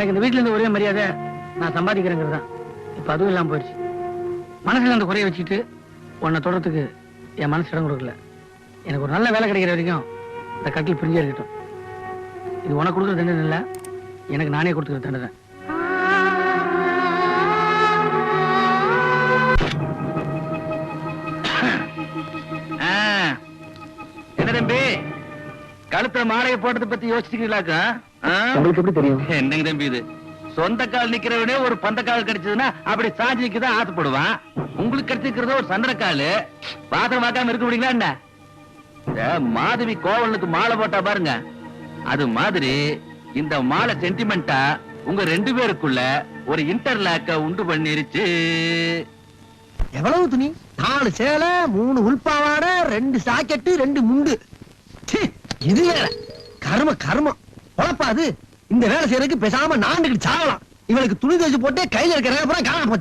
எனக்கு இந்த வீட்டுல இருந்து ஒரே மரியாதை நான் சம்பாதிக்கிறேங்கிறது தான். இப்ப அதுவும் இல்லாம போயிடுச்சு. மனசுல அந்த குறைய வச்சுட்டு உன்னை தொடறதுக்கு என் மனசு இடம் கொடுக்கல. எனக்கு ஒரு நல்ல வேலை கிடைக்கிற வரைக்கும் இந்த கட்டில் பிரிஞ்சே இருக்கட்டும். இது உனக்கு கொடுக்குற தண்டனை இல்லை, எனக்கு நானே கொடுத்துக்கிற தண்டனை. என்ன தம்பி, கழுத்துல மாலையை போட்டதை பத்தி யோசிச்சுக்கீங்களாக்கா? உங்களுக்கு எப்படி தெரியும்? என்னங்க தம்பி இது, சொந்த கால் நிக்கிறவனே ஒரு பந்த கால் கிடைச்சதுன்னா அப்படி சாஞ்சி நிக்கதான் ஆசைப்படுவான். உங்களுக்கு கிடைச்சிருக்கிறது ஒரு சந்திரக்காலு. பாத்திரம் பார்க்காம இருக்க முடியுங்களா என்ன? இந்த மாதவி கோவலுக்கு மாலை போட்டா பாருங்க, அது மாதிரி இந்த மாலை சென்டிமெண்டா உங்க 2 பேருக்குள்ள ஒரு இன்டர்லாக்க உண்டு பண்ணிருச்சு. எவ்வளவு துணி? 4 சேலை, 3 உள்பாவாடை, 2 சாக்கெட்டு, 2 முண்டு. இது வேற கர்ம கர்மம் பொழப்பாது. இந்த வேலை செய்யறதுக்கு பேசாம நாண்டுகிட்டு சாகலாம். இவளுக்கு துணி தச்சு போட்டு கையில இருக்கிற காண போச்சு.